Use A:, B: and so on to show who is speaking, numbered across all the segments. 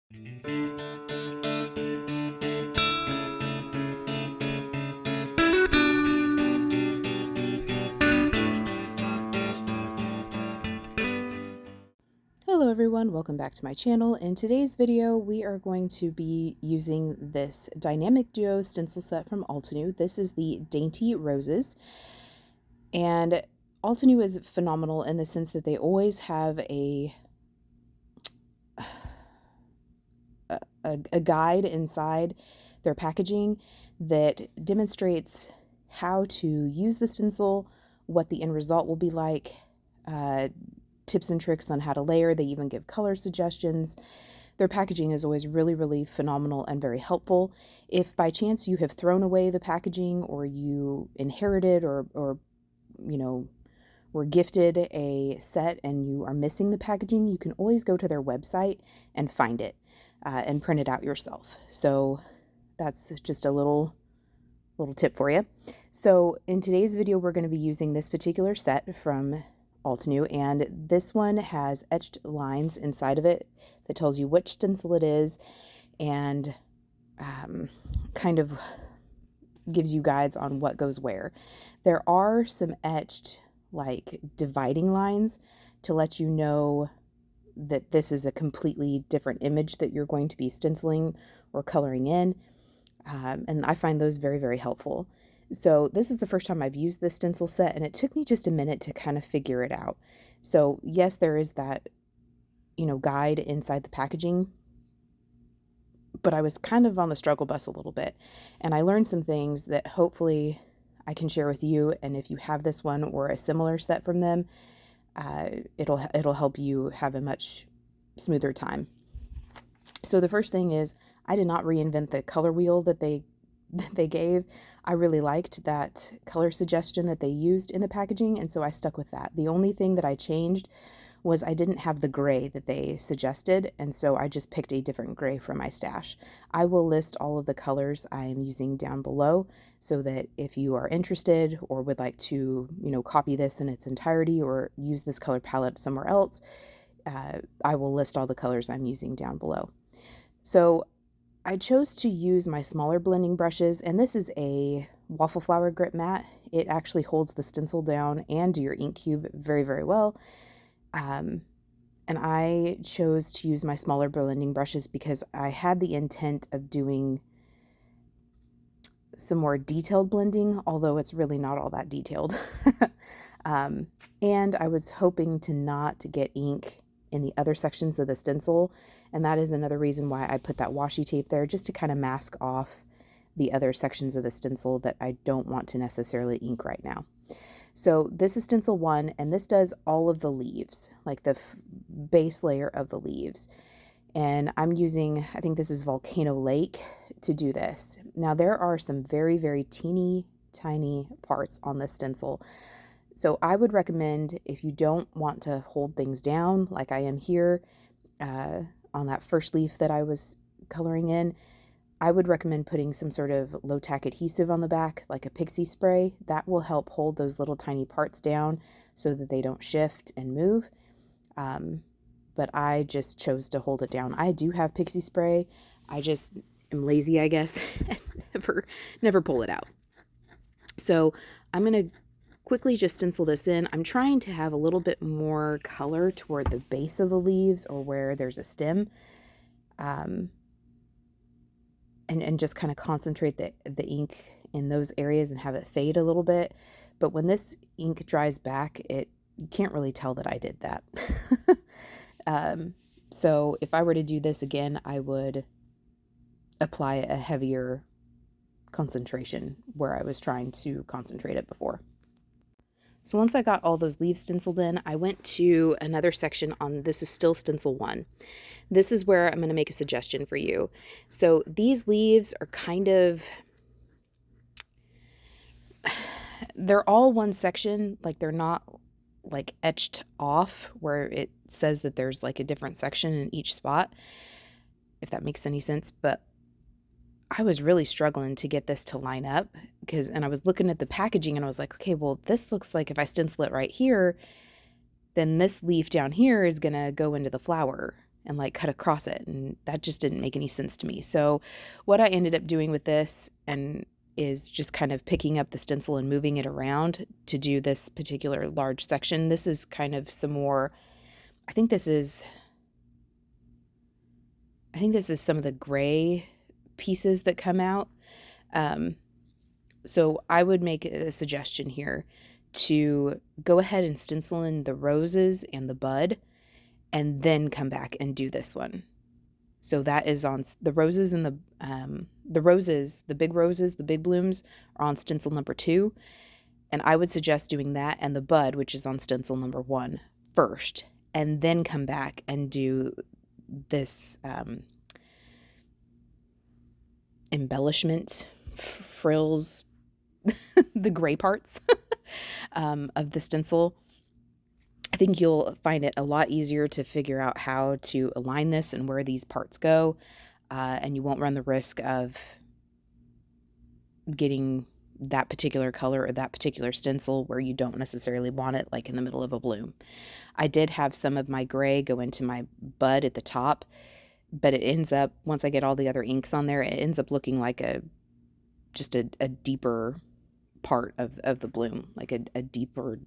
A: Hello everyone, welcome back to my channel. In today's video, we are going to be using this Dynamic Duo stencil set from Altenew. This is the Dainty Roses. And Altenew is phenomenal in the sense that they always have a guide inside their packaging that demonstrates how to use the stencil, what the end result will be like, tips and tricks on how to layer. They even give color suggestions. Their packaging is always really, really phenomenal and very helpful. If by chance you have thrown away the packaging, or you inherited or you know, were gifted a set and you are missing the packaging, you can always go to their website and find it and print it out yourself. So that's just a little tip for you. So in today's video, we're going to be using this particular set from Altenew, and this one has etched lines inside of it that tells you which stencil it is, and kind of gives you guides on what goes where. There are some etched like dividing lines to let you know that this is a completely different image that you're going to be stenciling or coloring in, and I find those very, very helpful. So this is the first time I've used this stencil set, and it took me just a minute to kind of figure it out. So yes, there is that, guide inside the packaging, but I was kind of on the struggle bus a little bit, and I learned some things that hopefully I can share with you. And if you have this one or a similar set from them, it'll help you have a much smoother time. So the first thing is, I did not reinvent the color wheel that they gave. I really liked that color suggestion that they used in the packaging, and so I stuck with that. The only thing that I changed was I didn't have the gray that they suggested, and so I just picked a different gray from my stash. I will list all of the colors I am using down below, so that if you are interested or would like to, copy this in its entirety or use this color palette somewhere else, I will list all the colors I'm using down below. So I chose to use my smaller blending brushes, and this is a waffle flower grip mat. It actually holds the stencil down and your ink cube very, very well. And I chose to use my smaller blending brushes because I had the intent of doing some more detailed blending, although it's really not all that detailed. And I was hoping to not get ink in the other sections of the stencil, and that is another reason why I put that washi tape there, just to kind of mask off the other sections of the stencil that I don't want to necessarily ink right now. So this is stencil 1, and this does all of the leaves, like the base layer of the leaves. And I'm using, I think this is Volcano Lake to do this. Now there are some very, very teeny tiny parts on this stencil. So I would recommend, if you don't want to hold things down like I am here on that first leaf that I was coloring in, I would recommend putting some sort of low tack adhesive on the back, like a pixie spray. That will help hold those little tiny parts down so that they don't shift and move. But I just chose to hold it down. I do have pixie spray. I just am lazy, I guess, and never pull it out. So I'm going to quickly just stencil this in. I'm trying to have a little bit more color toward the base of the leaves or where there's a stem, and just kind of concentrate the ink in those areas and have it fade a little bit. But when this ink dries back, you can't really tell that I did that. So if I were to do this again, I would apply a heavier concentration where I was trying to concentrate it before. So once I got all those leaves stenciled in, I went to another section on, this is still stencil 1. This is where I'm going to make a suggestion for you. So these leaves are kind of, they're all one section, like they're not like etched off where it says that there's like a different section in each spot, if that makes any sense. But I was really struggling to get this to line up and I was looking at the packaging and I was like, okay, well, this looks like if I stencil it right here, then this leaf down here is going to go into the flower. and like cut across it, and that just didn't make any sense to me. So what I ended up doing with this is just kind of picking up the stencil and moving it around to do this particular large section. This is kind of some more, I think this is some of the gray pieces that come out. So I would make a suggestion here to go ahead and stencil in the roses and the bud, and then come back and do this one. So that is on the roses, and the roses, the big roses, the big blooms are on stencil number 2. And I would suggest doing that and the bud, which is on stencil number 1 first, and then come back and do this embellishment, frills, the gray parts of the stencil. I think you'll find it a lot easier to figure out how to align this and where these parts go, and you won't run the risk of getting that particular color or that particular stencil where you don't necessarily want it, like in the middle of a bloom. I did have some of my gray go into my bud at the top, but it ends up, once I get all the other inks on there, it ends up looking like just a deeper part of the bloom, like a deeper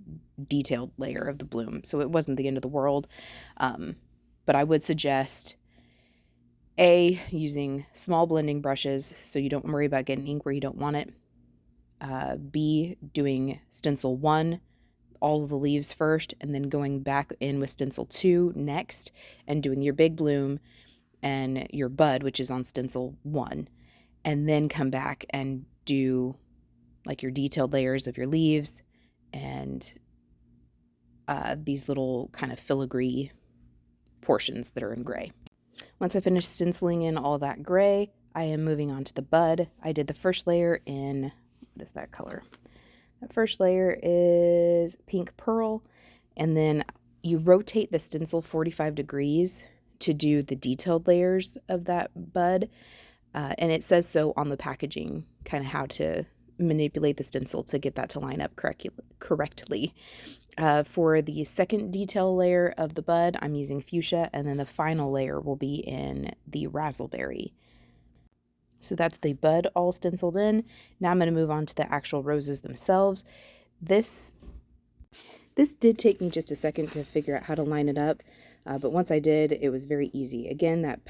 A: detailed layer of the bloom. So it wasn't the end of the world. But I would suggest using small blending brushes so you don't worry about getting ink where you don't want it. B, doing stencil 1, all of the leaves first, and then going back in with stencil 2 next, and doing your big bloom and your bud, which is on stencil 1, and then come back and do like your detailed layers of your leaves and these little kind of filigree portions that are in gray. Once I finish stenciling in all that gray, I am moving on to the bud. I did the first layer in, what is that color? The first layer is pink pearl, and then you rotate the stencil 45 degrees to do the detailed layers of that bud. And it says so on the packaging, kind of how to manipulate the stencil to get that to line up correctly. For the second detail layer of the bud, I'm using fuchsia, and then the final layer will be in the razzleberry. So that's the bud all stenciled in. Now I'm going to move on to the actual roses themselves. This did take me just a second to figure out how to line it up, but once I did, it was very easy. Again, that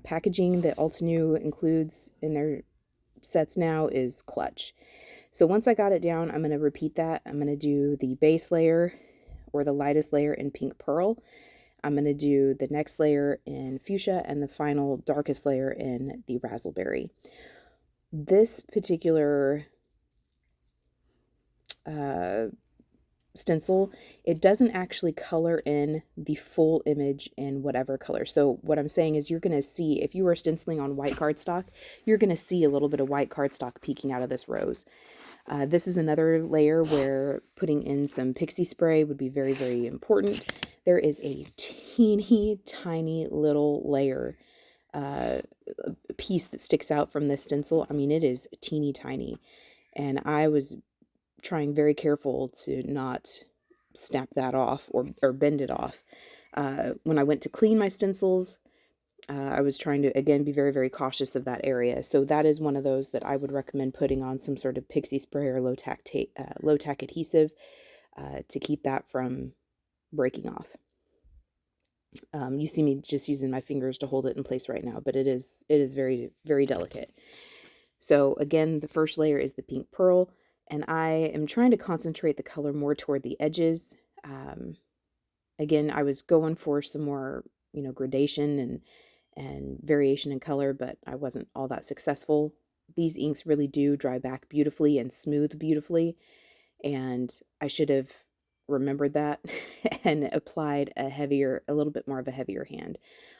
A: packaging that Altenew includes in their sets now is clutch. So once I got it down, I'm going to repeat that. I'm going to do the base layer, or the lightest layer, in pink pearl. I'm going to do the next layer in fuchsia, and the final darkest layer in the razzleberry. This particular stencil, it doesn't actually color in the full image in whatever color. So what I'm saying is, you're going to see, if you were stenciling on white cardstock, you're going to see a little bit of white cardstock peeking out of this rose. This is another layer where putting in some pixie spray would be very, very important. There is a teeny tiny little layer, piece that sticks out from this stencil. I mean, it is teeny tiny, and I was trying very careful to not snap that off or bend it off. When I went to clean my stencils, I was trying to, again, be very, very cautious of that area. So that is one of those that I would recommend putting on some sort of pixie spray or low tack adhesive to keep that from breaking off. You see me just using my fingers to hold it in place right now, but it is very, very delicate. So again, the first layer is the pink pearl, and I am trying to concentrate the color more toward the edges. Again, I was going for some more, gradation and variation in color, but I wasn't all that successful. These inks really do dry back beautifully and smooth beautifully, and I should have remembered that and applied a little bit more of a heavier hand.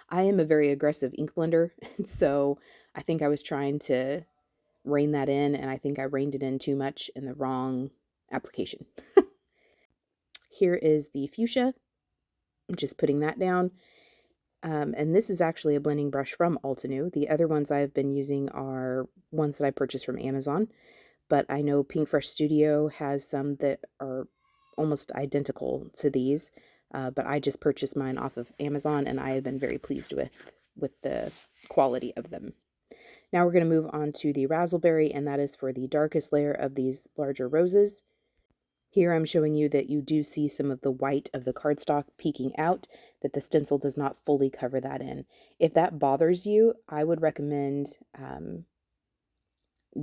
A: I am a very aggressive ink blender, and so I think I was trying to rein that in, and I think I reined it in too much in the wrong application. Here is the fuchsia. I'm just putting that down. And this is actually a blending brush from Altenew. The other ones I've been using are ones that I purchased from Amazon, but I know Pink Fresh Studio has some that are almost identical to these. but I just purchased mine off of Amazon, and I have been very pleased with the quality of them. Now we're going to move on to the Razzleberry, and that is for the darkest layer of these larger roses. Here I'm showing you that you do see some of the white of the cardstock peeking out, that the stencil does not fully cover that in. If that bothers you, I would recommend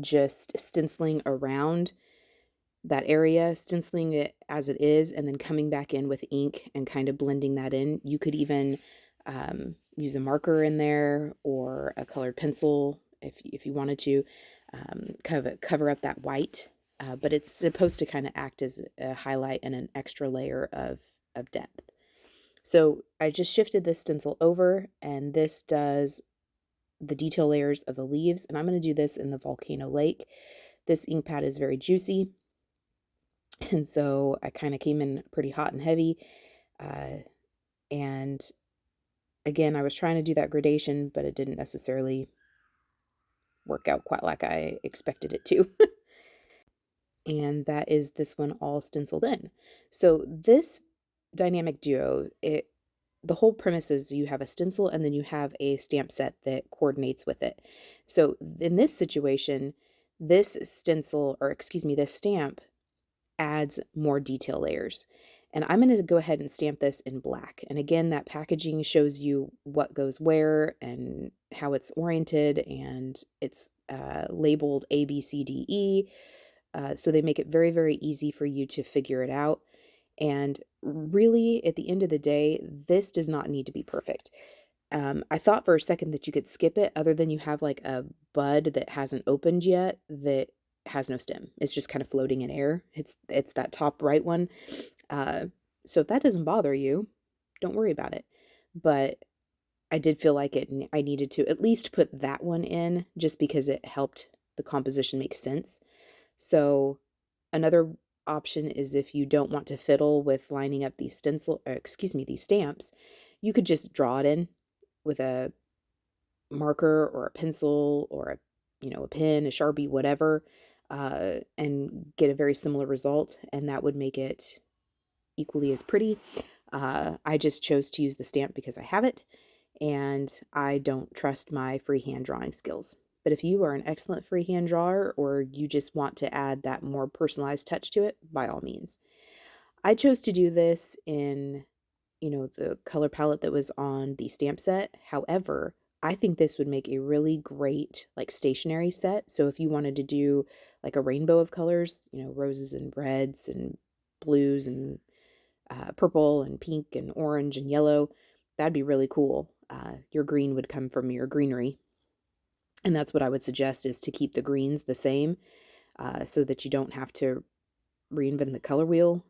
A: just stenciling around that area, stenciling it as it is, and then coming back in with ink and kind of blending that in. You could even use a marker in there or a colored pencil if you wanted to cover up that white. But it's supposed to kind of act as a highlight and an extra layer of depth. So I just shifted this stencil over, and this does the detail layers of the leaves, and I'm going to do this in the Volcano Lake. This ink pad is very juicy, and so I kind of came in pretty hot and heavy. And again, I was trying to do that gradation, but it didn't necessarily work out quite like I expected it to. And that is this one all stenciled in. So this Dynamic Duo, the whole premise is you have a stencil and then you have a stamp set that coordinates with it. So in this situation, this stencil, or excuse me, this stamp adds more detail layers. And I'm going to go ahead and stamp this in black. And again, that packaging shows you what goes where and how it's oriented, and it's labeled A, B, C, D, E. So they make it very, very easy for you to figure it out. And really, at the end of the day, this does not need to be perfect. I thought for a second that you could skip it, other than you have like a bud that hasn't opened yet that has no stem. It's just kind of floating in air. It's that top right one. So if that doesn't bother you, don't worry about it. But I did feel like I needed to at least put that one in, just because it helped the composition make sense. So another option is, if you don't want to fiddle with lining up these these stamps, you could just draw it in with a marker or a pencil or a pen, a Sharpie, whatever, and get a very similar result, and that would make it equally as pretty. I just chose to use the stamp because I have it, and I don't trust my freehand drawing skills. But if you are an excellent freehand drawer, or you just want to add that more personalized touch to it, by all means. I chose to do this in, the color palette that was on the stamp set. However, I think this would make a really great like stationery set. So if you wanted to do like a rainbow of colors, roses and reds and blues and purple and pink and orange and yellow, that'd be really cool. Your green would come from your greenery. And that's what I would suggest, is to keep the greens the same, so that you don't have to reinvent the color wheel,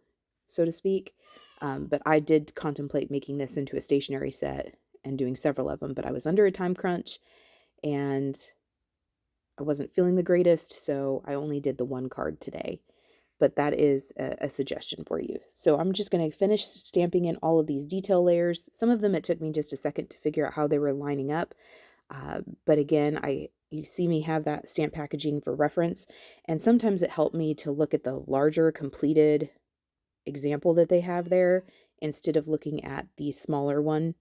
A: so to speak. But I did contemplate making this into a stationery set and doing several of them, but I was under a time crunch and I wasn't feeling the greatest, so I only did the one card today. But that is a suggestion for you. So I'm just going to finish stamping in all of these detail layers. Some of them it took me just a second to figure out how they were lining up. But again, you see me have that stamp packaging for reference, and sometimes it helped me to look at the larger completed example that they have there, instead of looking at the smaller one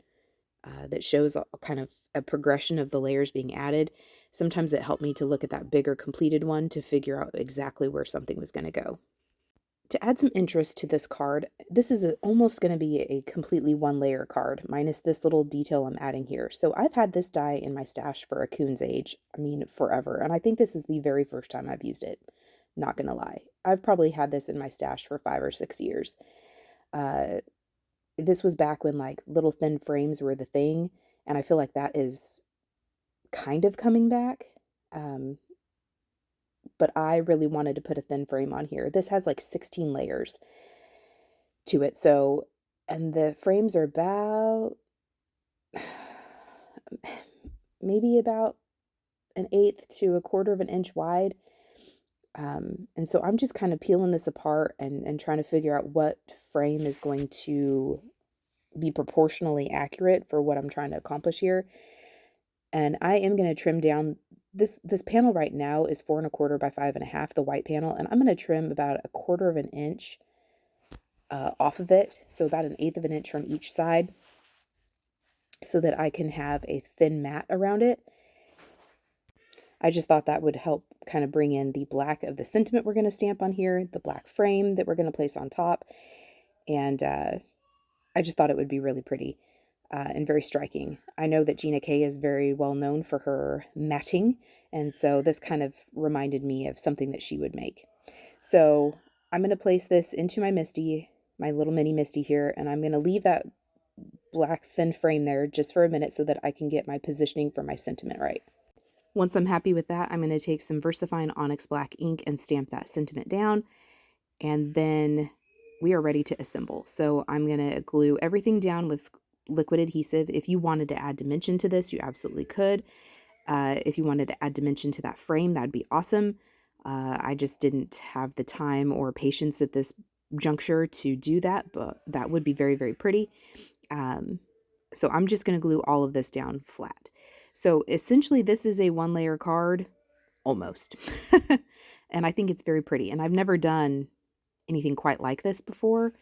A: that shows kind of a progression of the layers being added. Sometimes it helped me to look at that bigger completed one to figure out exactly where something was going to go. To add some interest to this card, this is almost going to be a completely one layer card, minus this little detail I'm adding here. So I've had this die in my stash for a coon's age, forever, and I think this is the very first time I've used it. Not gonna lie. I've probably had this in my stash for 5 or 6 years. This was back when like little thin frames were the thing, and I feel like that is kind of coming back. But I really wanted to put a thin frame on here. This has like 16 layers to it. So, and the frames are about maybe about 1/8 to 1/4 of an inch wide. And so I'm just kind of peeling this apart and trying to figure out what frame is going to be proportionally accurate for what I'm trying to accomplish here. And I am going to trim down this panel right now is 4 1/4 by 5 1/2, the white panel, and I'm going to trim about 1/4 of an inch off of it, so about 1/8 of an inch from each side, so that I can have a thin mat around it. I just thought that would help kind of bring in the black of the sentiment we're going to stamp on here, the black frame that we're going to place on top, and I just thought it would be really pretty and very striking. I know that Gina K is very well known for her matting, and so this kind of reminded me of something that she would make. So I'm going to place this into my Misty, my little mini Misty here, and I'm going to leave that black thin frame there just for a minute so that I can get my positioning for my sentiment right. Once I'm happy with that, I'm going to take some VERSAFINE Onyx Black ink and stamp that sentiment down, and then we are ready to assemble. So I'm going to glue everything down with liquid adhesive. If you wanted to add dimension to this, you absolutely could. If you wanted to add dimension to that frame, that'd be awesome. I just didn't have the time or patience at this juncture to do that, but that would be very, very pretty. So I'm just going to glue all of this down flat. So essentially this is a 1-layer card, almost. And I think it's very pretty. And I've never done anything quite like this before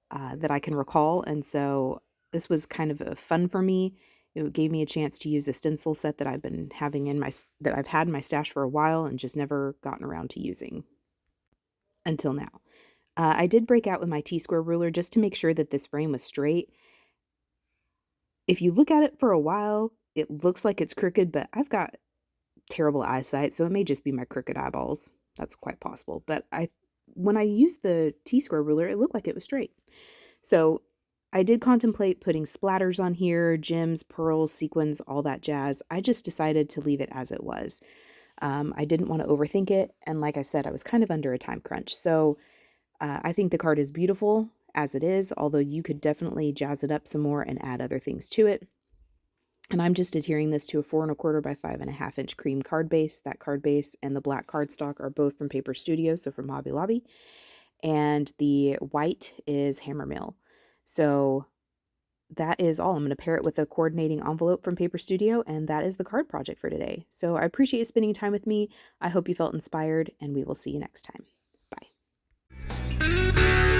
A: that I can recall. And so this was kind of fun for me. It gave me a chance to use a stencil set that I've been having that I've had in my stash for a while and just never gotten around to using until now. I did break out with my T-square ruler just to make sure that this frame was straight. If you look at it for a while, it looks like it's crooked, but I've got terrible eyesight, so it may just be my crooked eyeballs. That's quite possible. But when I used the T-square ruler, it looked like it was straight. So I did contemplate putting splatters on here, gems, pearls, sequins, all that jazz. I just decided to leave it as it was. I didn't want to overthink it, and like I said, I was kind of under a time crunch. So I think the card is beautiful as it is, although you could definitely jazz it up some more and add other things to it. And I'm just adhering this to a 4 1/4 by 5.5 inch cream card base. That card base and the black cardstock are both from Paper Studio, so from Hobby Lobby. And the white is HAMMERMILL. So that is all. I'm going to pair it with a coordinating envelope from Paper Studio, and that is the card project for today. So I appreciate you spending time with me. I hope you felt inspired, and we will see you next time. Bye.